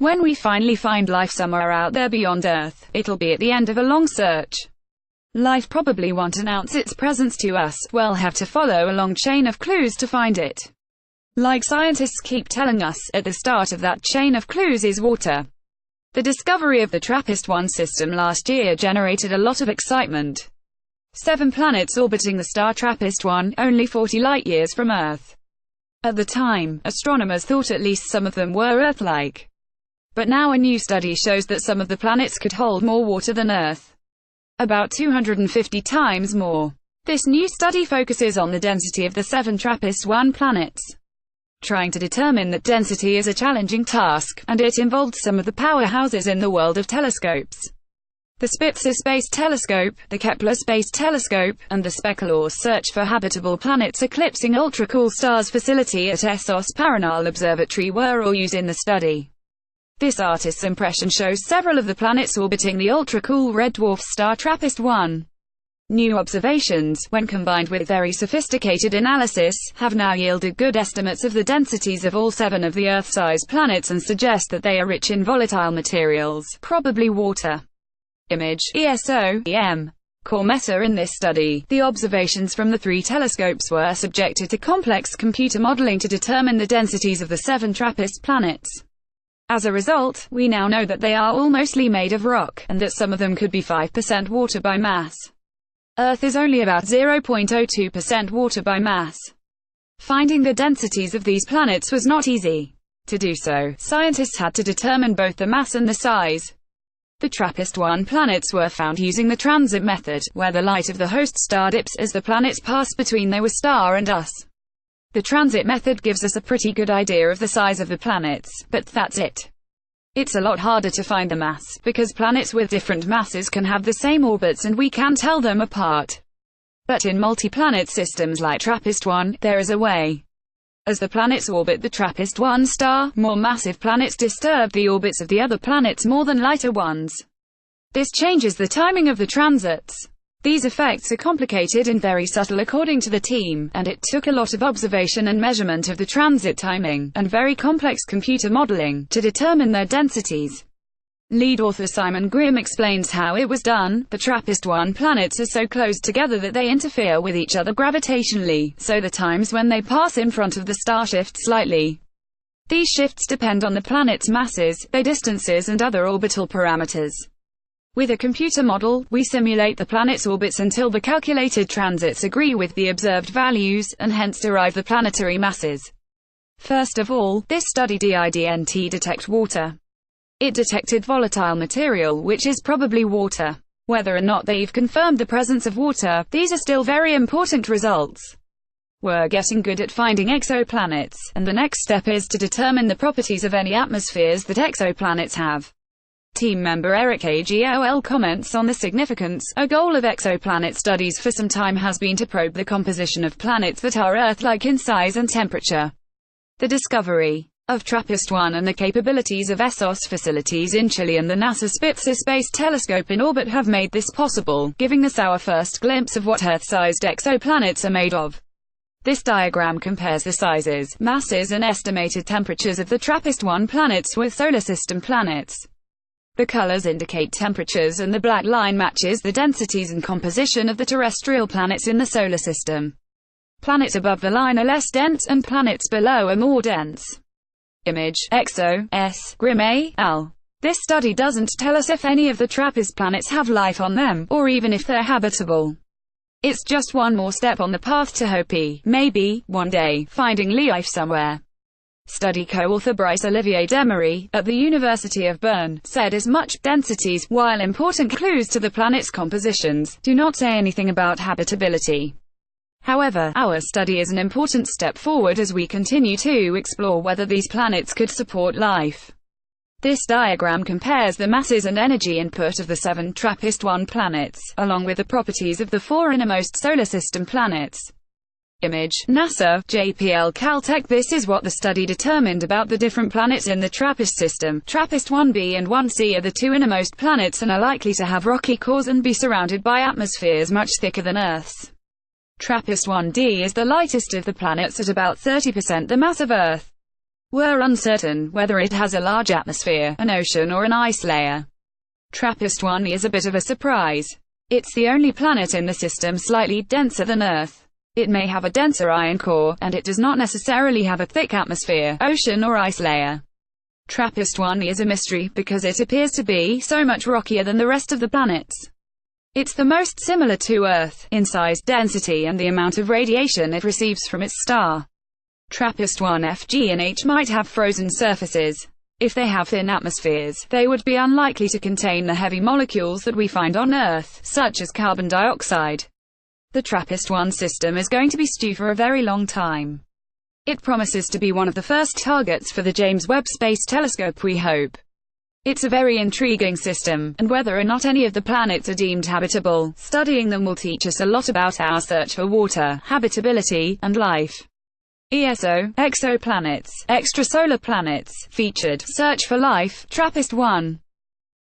When we finally find life somewhere out there beyond Earth, it'll be at the end of a long search. Life probably won't announce its presence to us, we'll have to follow a long chain of clues to find it. Like scientists keep telling us, at the start of that chain of clues is water. The discovery of the TRAPPIST-1 system last year generated a lot of excitement. 7 planets orbiting the star TRAPPIST-1, only 40 light-years from Earth. At the time, astronomers thought at least some of them were Earth-like. But now a new study shows that some of the planets could hold more water than Earth. About 250 times more. This new study focuses on the density of the 7 TRAPPIST-1 planets. Trying to determine that density is a challenging task, and it involved some of the powerhouses in the world of telescopes. The Spitzer Space Telescope, the Kepler Space Telescope, and the Specular's Search for Habitable Planets Eclipsing Ultra-Cool Stars facility at Essos Paranal Observatory were all used in the study. This artist's impression shows several of the planets orbiting the ultra-cool red dwarf star TRAPPIST-1. New observations, when combined with very sophisticated analysis, have now yielded good estimates of the densities of all 7 of the Earth-sized planets and suggest that they are rich in volatile materials, probably water. Image, ESO, EM. Core meta in this study, the observations from the 3 telescopes were subjected to complex computer modeling to determine the densities of the 7 TRAPPIST planets. As a result, we now know that they are all mostly made of rock, and that some of them could be 5% water by mass. Earth is only about 0.02% water by mass. Finding the densities of these planets was not easy. To do so, scientists had to determine both the mass and the size. The TRAPPIST-1 planets were found using the transit method, where the light of the host star dips as the planets pass between their star and us. The transit method gives us a pretty good idea of the size of the planets, but that's it. It's a lot harder to find the mass, because planets with different masses can have the same orbits and we can tell them apart. But in multi-planet systems like TRAPPIST-1, there is a way. As the planets orbit the TRAPPIST-1 star, more massive planets disturb the orbits of the other planets more than lighter ones. This changes the timing of the transits. These effects are complicated and very subtle according to the team, and it took a lot of observation and measurement of the transit timing, and very complex computer modeling, to determine their densities. Lead author Simon Grimm explains how it was done. The TRAPPIST-1 planets are so close together that they interfere with each other gravitationally, so the times when they pass in front of the star shift slightly. These shifts depend on the planet's masses, their distances and other orbital parameters. With a computer model, we simulate the planet's orbits until the calculated transits agree with the observed values, and hence derive the planetary masses. First of all, this study didn't detect water. It detected volatile material, which is probably water. Whether or not they've confirmed the presence of water, these are still very important results. We're getting good at finding exoplanets, and the next step is to determine the properties of any atmospheres that exoplanets have. Team member Eric Agol comments on the significance. A goal of exoplanet studies for some time has been to probe the composition of planets that are Earth-like in size and temperature. The discovery of TRAPPIST-1 and the capabilities of Essos facilities in Chile and the NASA Spitzer Space Telescope in orbit have made this possible, giving us our first glimpse of what Earth-sized exoplanets are made of. This diagram compares the sizes, masses and estimated temperatures of the TRAPPIST-1 planets with solar system planets. The colors indicate temperatures and the black line matches the densities and composition of the terrestrial planets in the solar system. Planets above the line are less dense, and planets below are more dense. Image, EXO, S. Grimm al. This study doesn't tell us if any of the TRAPPIST planets have life on them, or even if they're habitable. It's just one more step on the path to hopefully, maybe, one day, finding life somewhere. Study co-author Bryce Olivier Demery, at the University of Bern, said as much. Densities, while important clues to the planet's compositions, do not say anything about habitability. However, our study is an important step forward as we continue to explore whether these planets could support life. This diagram compares the masses and energy input of the 7 TRAPPIST-1 planets, along with the properties of the 4 innermost solar system planets. Image, NASA, JPL Caltech. This is what the study determined about the different planets in the TRAPPIST system. TRAPPIST-1b and 1c are the 2 innermost planets and are likely to have rocky cores and be surrounded by atmospheres much thicker than Earth's. TRAPPIST-1d is the lightest of the planets at about 30% the mass of Earth. We're uncertain whether it has a large atmosphere, an ocean or an ice layer. TRAPPIST-1e is a bit of a surprise. It's the only planet in the system slightly denser than Earth. It may have a denser iron core, and it does not necessarily have a thick atmosphere, ocean or ice layer. TRAPPIST-1e is a mystery, because it appears to be so much rockier than the rest of the planets. It's the most similar to Earth, in size, density and the amount of radiation it receives from its star. TRAPPIST-1f, G and H might have frozen surfaces. If they have thin atmospheres, they would be unlikely to contain the heavy molecules that we find on Earth, such as carbon dioxide. The TRAPPIST-1 system is going to be stew for a very long time. It promises to be one of the first targets for the James Webb Space Telescope, we hope. It's a very intriguing system, and whether or not any of the planets are deemed habitable, studying them will teach us a lot about our search for water, habitability, and life. ESO, exoplanets, extrasolar planets, featured, search for life, TRAPPIST-1.